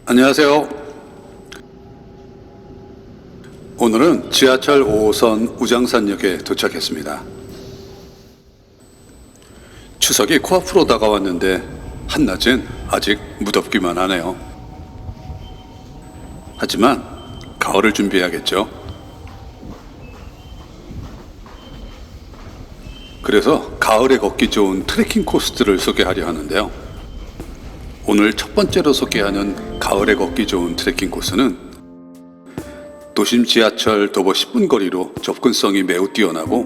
안녕하세요. 오늘은 지하철 5호선 우장산역에 도착했습니다. 추석이 코앞으로 다가왔는데 한낮엔 아직 무덥기만 하네요. 하지만 가을을 준비해야겠죠. 그래서 가을에 걷기 좋은 트레킹 코스들을 소개하려 하는데요. 오늘 첫 번째로 소개하는 가을에 걷기 좋은 트레킹 코스는 도심 지하철 도보 10분 거리로 접근성이 매우 뛰어나고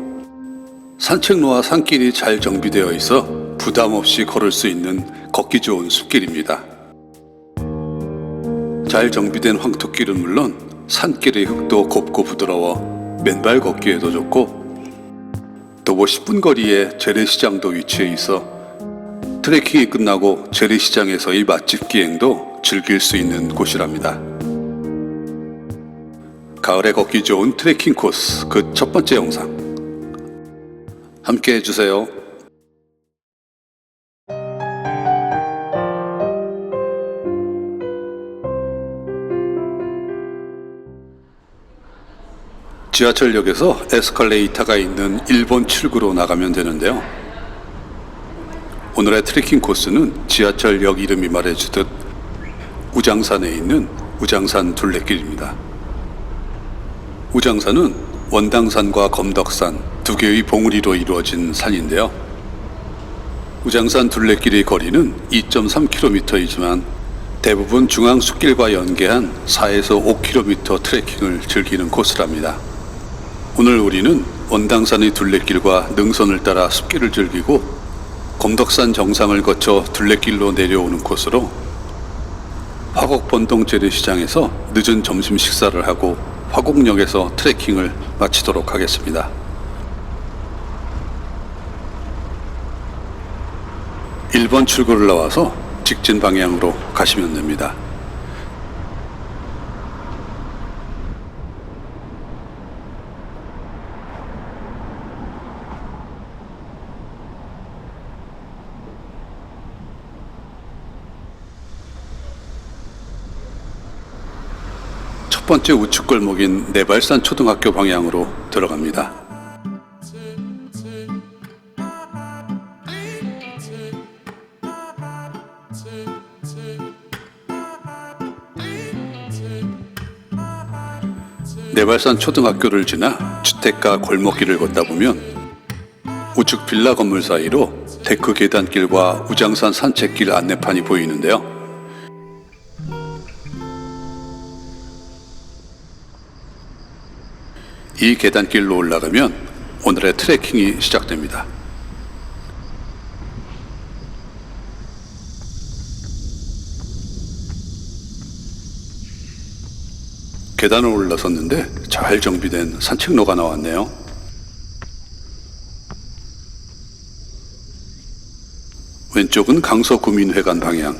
산책로와 산길이 잘 정비되어 있어 부담 없이 걸을 수 있는 걷기 좋은 숲길입니다. 잘 정비된 황토길은 물론 산길의 흙도 곱고 부드러워 맨발 걷기에도 좋고 도보 10분 거리에 재래시장도 위치해 있어 트레킹이 끝나고 재래시장에서의 맛집 기행도 즐길 수 있는 곳이랍니다. 가을에 걷기 좋은 트레킹 코스 그 첫 번째 영상 함께 해주세요. 지하철역에서 에스컬레이터가 있는 1번 출구로 나가면 되는데요. 오늘의 트레킹 코스는 지하철역 이름이 말해주듯 우장산에 있는 우장산 둘레길입니다. 우장산은 원당산과 검덕산 두 개의 봉우리로 이루어진 산인데요. 우장산 둘레길의 거리는 2.3km이지만 대부분 중앙 숲길과 연계한 4에서 5km 트레킹을 즐기는 코스랍니다. 오늘 우리는 원당산의 둘레길과 능선을 따라 숲길을 즐기고 검덕산 정상을 거쳐 둘레길로 내려오는 코스로 화곡번동 재래시장에서 늦은 점심 식사를 하고 화곡역에서 트레킹을 마치도록 하겠습니다. 1번 출구를 나와서 직진 방향으로 가시면 됩니다. 첫 번째 우측 골목인 내발산 초등학교 방향으로 들어갑니다. 내발산 초등학교를 지나 주택가 골목길을 걷다 보면 우측 빌라 건물 사이로 데크 계단길과 우장산 산책길 안내판이 보이는데요. 이 계단길로 올라가면 오늘의 트레킹이 시작됩니다. 계단을 올라섰는데 잘 정비된 산책로가 나왔네요. 왼쪽은 강서구민회관 방향,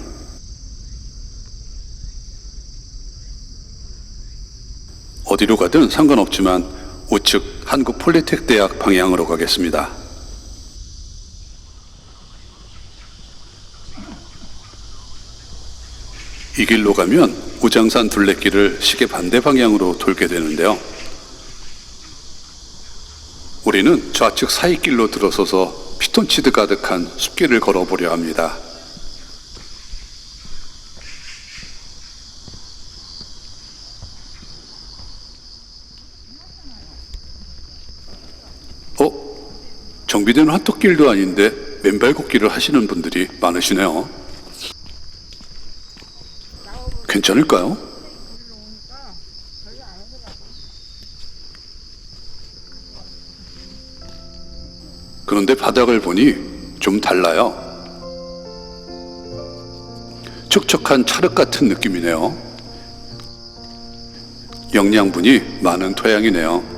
어디로 가든 상관없지만 우측 한국폴리텍대학 방향으로 가겠습니다. 이 길로 가면 우장산 둘레길을 시계 반대 방향으로 돌게 되는데요. 우리는 좌측 사이길로 들어서서 피톤치드 가득한 숲길을 걸어보려 합니다. 정비된 화토길도 아닌데 맨발 걷기를 하시는 분들이 많으시네요. 괜찮을까요? 그런데 바닥을 보니 좀 달라요. 촉촉한 찰흙 같은 느낌이네요. 영양분이 많은 토양이네요.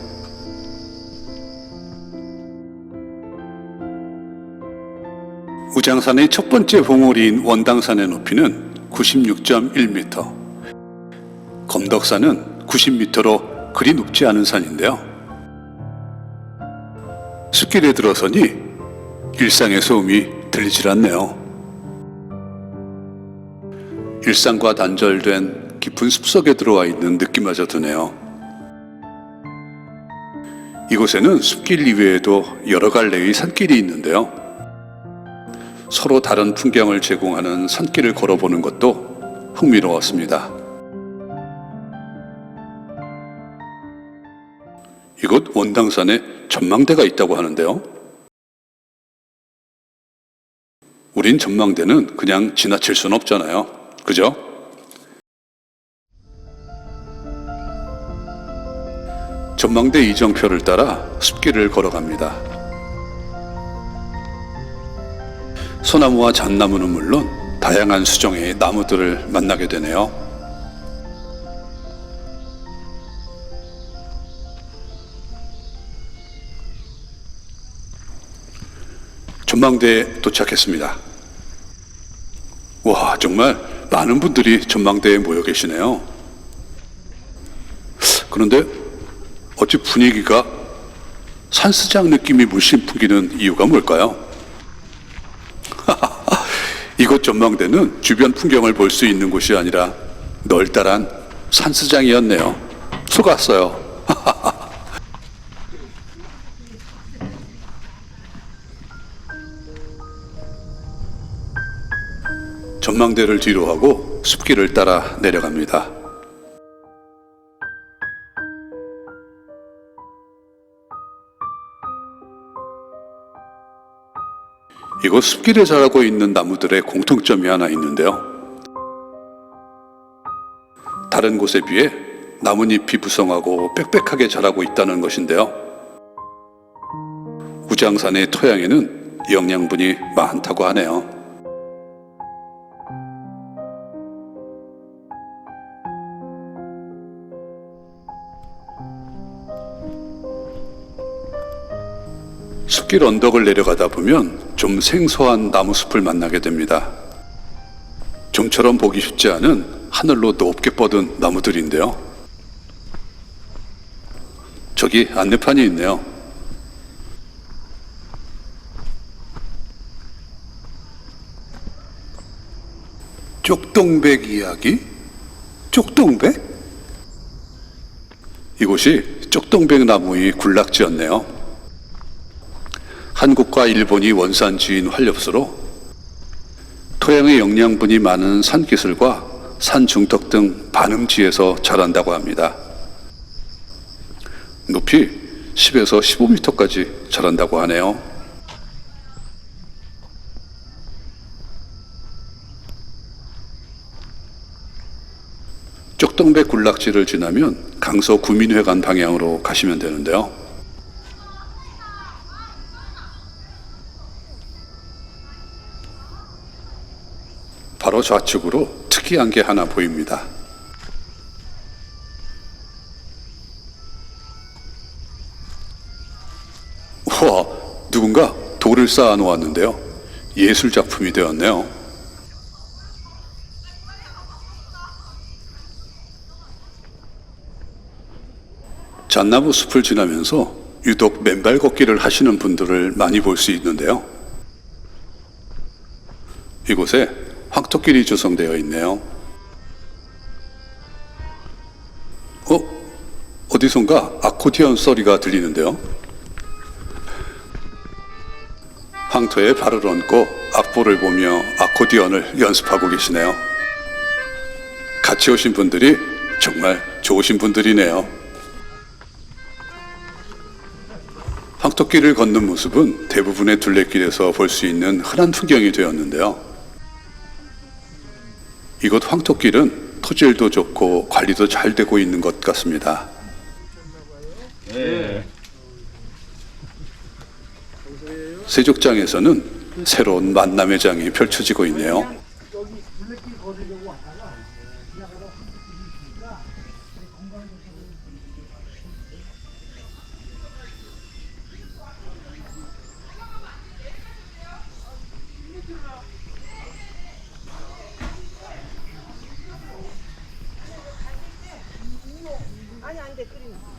우장산의 첫 번째 봉우리인 원당산의 높이는 96.1m, 검덕산은 90m로 그리 높지 않은 산인데요. 숲길에 들어서니 일상의 소음이 들리질 않네요. 일상과 단절된 깊은 숲속에 들어와 있는 느낌마저 드네요. 이곳에는 숲길 이외에도 여러 갈래의 산길이 있는데요. 서로 다른 풍경을 제공하는 산길을 걸어보는 것도 흥미로웠습니다. 이곳 원당산에 전망대가 있다고 하는데요. 우린 전망대는 그냥 지나칠 순 없잖아요. 그죠? 전망대 이정표를 따라 숲길을 걸어갑니다. 소나무와 잣나무는 물론 다양한 수종의 나무들을 만나게 되네요. 전망대에 도착했습니다. 와, 정말 많은 분들이 전망대에 모여 계시네요. 그런데 어찌 분위기가 산스장 느낌이 물씬 풍기는 이유가 뭘까요? 이곳 전망대는 주변 풍경을 볼 수 있는 곳이 아니라 널따란 산스장이었네요. 속았어요. 전망대를 뒤로 하고 숲길을 따라 내려갑니다. 이곳 숲길에 자라고 있는 나무들의 공통점이 하나 있는데요. 다른 곳에 비해 나뭇잎이 부성하고 빽빽하게 자라고 있다는 것인데요. 우장산의 토양에는 영양분이 많다고 하네요. 숲길 언덕을 내려가다 보면 좀 생소한 나무숲을 만나게 됩니다. 좀처럼 보기 쉽지 않은 하늘로 높게 뻗은 나무들인데요. 저기 안내판이 있네요. 쪽동백 이야기? 쪽동백? 이곳이 쪽동백 나무의 군락지였네요. 한국과 일본이 원산지인 활엽수로 토양의 영양분이 많은 산기슭과 산중턱 등 반음지에서 자란다고 합니다. 높이 10에서 15m까지 자란다고 하네요. 쪽동백 군락지를 지나면 강서 구민회관 방향으로 가시면 되는데요. 바로 좌측으로 특이한 게 하나 보입니다. 우와, 누군가 돌을 쌓아 놓았는데요. 예술 작품이 되었네요. 잣나무 숲을 지나면서 유독 맨발 걷기를 하시는 분들을 많이 볼 수 있는데요. 이곳에 황토길이 조성되어 있네요. 어디선가 아코디언 소리가 들리는데요. 황토에 발을 얹고 악보를 보며 아코디언을 연습하고 계시네요. 같이 오신 분들이 정말 좋으신 분들이네요. 황토길을 걷는 모습은 대부분의 둘레길에서 볼 수 있는 흔한 풍경이 되었는데요. 이곳 황토길은 토질도 좋고 관리도 잘 되고 있는 것 같습니다. 네. 세족장에서는 새로운 만남의 장이 펼쳐지고 있네요.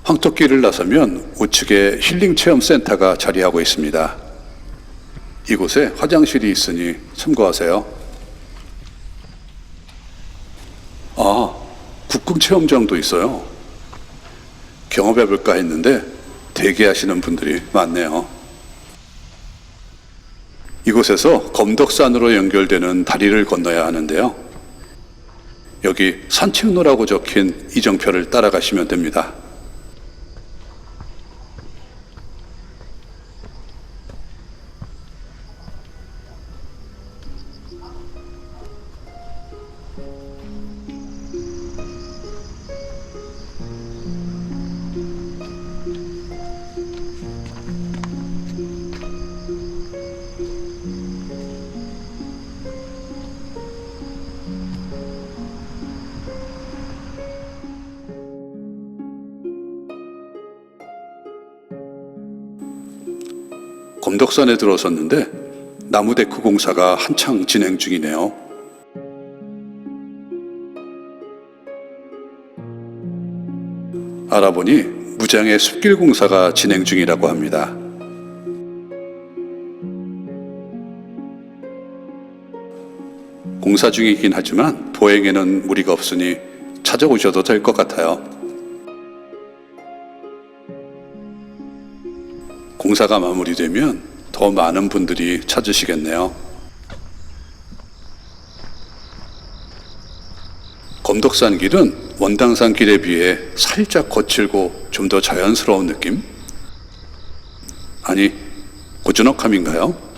황토길을 나서면 우측에 힐링체험센터가 자리하고 있습니다. 이곳에 화장실이 있으니 참고하세요. 북극 체험장도 있어요. 경험해볼까 했는데 대기하시는 분들이 많네요. 이곳에서 검덕산으로 연결되는 다리를 건너야 하는데요. 여기 산책로라고 적힌 이정표를 따라가시면 됩니다. 검덕산에 들어섰는데 나무데크 공사가 한창 진행 중이네요. 알아보니 무장의 숲길 공사가 진행 중이라고 합니다. 공사 중이긴 하지만 보행에는 무리가 없으니 찾아오셔도 될 것 같아요. 공사가 마무리되면 더 많은 분들이 찾으시겠네요. 검덕산 길은 원당산 길에 비해 살짝 거칠고 좀 더 자연스러운 느낌? 아니, 고즈넉함인가요?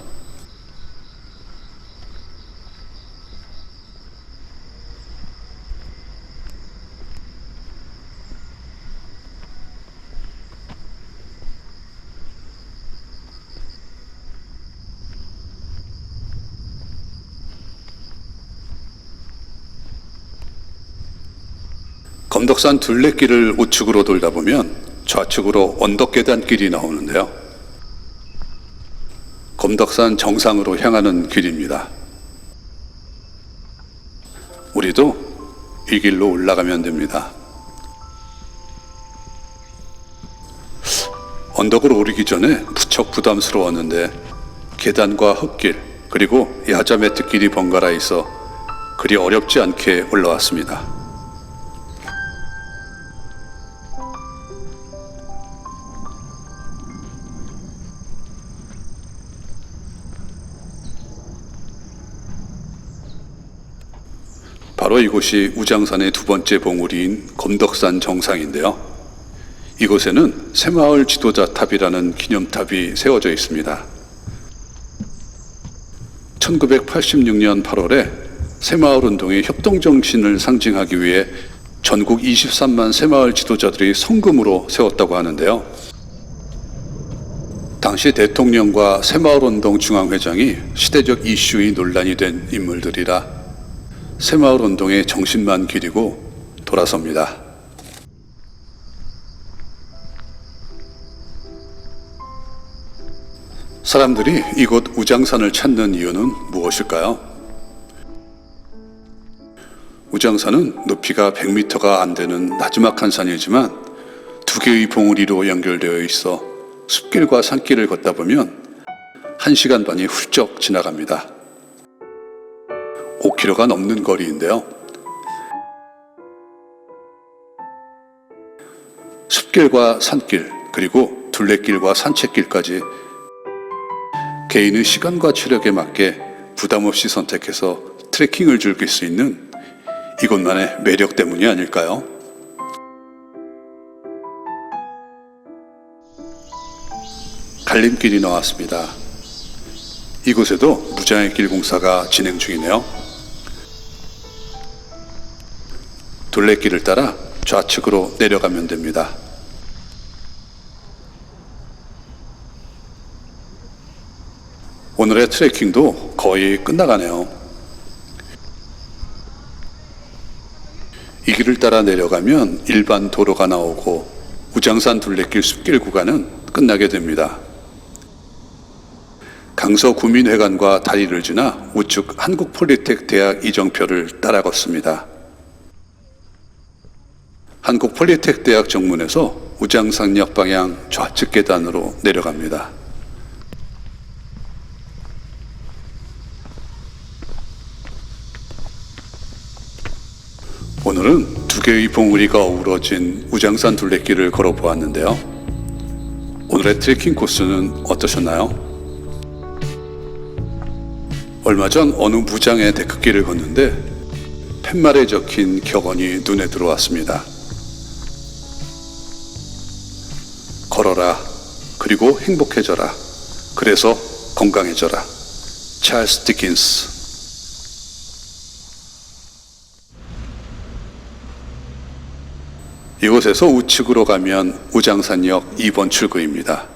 검덕산 둘레길을 우측으로 돌다 보면 좌측으로 언덕계단길이 나오는데요. 검덕산 정상으로 향하는 길입니다. 우리도 이 길로 올라가면 됩니다. 언덕을 오르기 전에 무척 부담스러웠는데 계단과 흙길 그리고 야자 매트길이 번갈아 있어 그리 어렵지 않게 올라왔습니다. 바로 이곳이 우장산의 두 번째 봉우리인 검덕산 정상인데요. 이곳에는 새마을 지도자 탑이라는 기념탑이 세워져 있습니다. 1986년 8월에 새마을 운동의 협동정신을 상징하기 위해 전국 23만 새마을 지도자들이 성금으로 세웠다고 하는데요. 당시 대통령과 새마을운동 중앙회장이 시대적 이슈의 논란이 된 인물들이라 새마을운동의 정신만 기리고 돌아섭니다. 사람들이 이곳 우장산을 찾는 이유는 무엇일까요? 우장산은 높이가 100m가 안 되는 나지막한 산이지만 두 개의 봉우리로 연결되어 있어 숲길과 산길을 걷다 보면 1시간 반이 훌쩍 지나갑니다. 5km가 넘는 거리인데요. 숲길과 산길, 그리고 둘레길과 산책길까지 개인의 시간과 체력에 맞게 부담 없이 선택해서 트레킹을 즐길 수 있는 이곳만의 매력 때문이 아닐까요? 갈림길이 나왔습니다. 이곳에도 무장의 길 공사가 진행 중이네요. 둘레길을 따라 좌측으로 내려가면 됩니다. 오늘의 트레킹도 거의 끝나가네요. 이 길을 따라 내려가면 일반 도로가 나오고 우장산 둘레길 숲길 구간은 끝나게 됩니다. 강서구민회관과 다리를 지나 우측 한국폴리텍 대학 이정표를 따라 걷습니다. 한국폴리텍 대학 정문에서 우장산역 방향 좌측 계단으로 내려갑니다. 오늘은 두 개의 봉우리가 어우러진 우장산 둘레길을 걸어보았는데요. 오늘의 트레킹 코스는 어떠셨나요? 얼마 전 어느 무장의 데크길을 걷는데 팻말에 적힌 격언이 눈에 들어왔습니다. 걸어라. 그리고 행복해져라. 그래서 건강해져라. 찰스 디킨스. 이곳에서 우측으로 가면 우장산역 2번 출구입니다.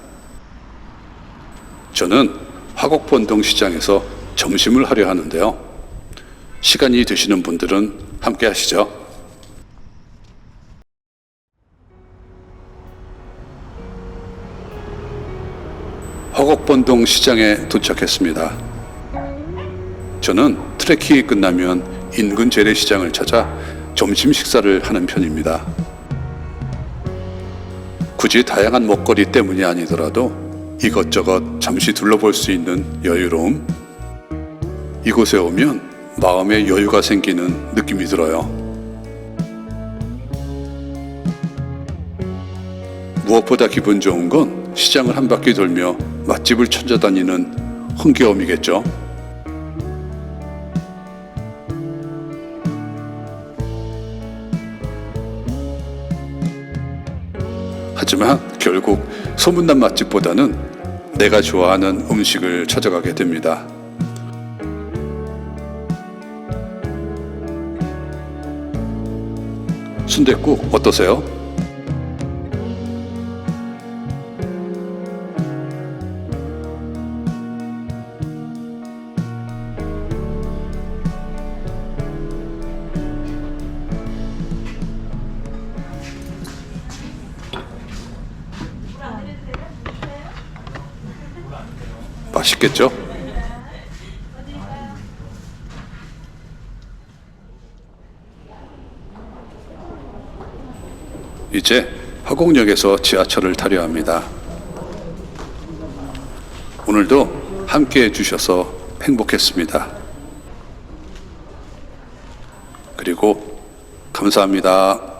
저는 화곡본동 시장에서 점심을 하려 하는데요. 시간이 되시는 분들은 함께 하시죠. 화곡본동 시장에 도착했습니다. 저는 트레킹이 끝나면 인근 재래시장을 찾아 점심 식사를 하는 편입니다. 굳이 다양한 먹거리 때문이 아니더라도 이것저것 잠시 둘러볼 수 있는 여유로움, 이곳에 오면 마음에 여유가 생기는 느낌이 들어요. 무엇보다 기분 좋은 건 시장을 한 바퀴 돌며 맛집을 찾아다니는 흥겨움이겠죠. 하지만 결국 소문난 맛집보다는 내가 좋아하는 음식을 찾아가게 됩니다. 순댓국 어떠세요? 맛있겠죠? 이제 화곡역에서 지하철을 타려 합니다. 오늘도 함께 해주셔서 행복했습니다. 그리고 감사합니다.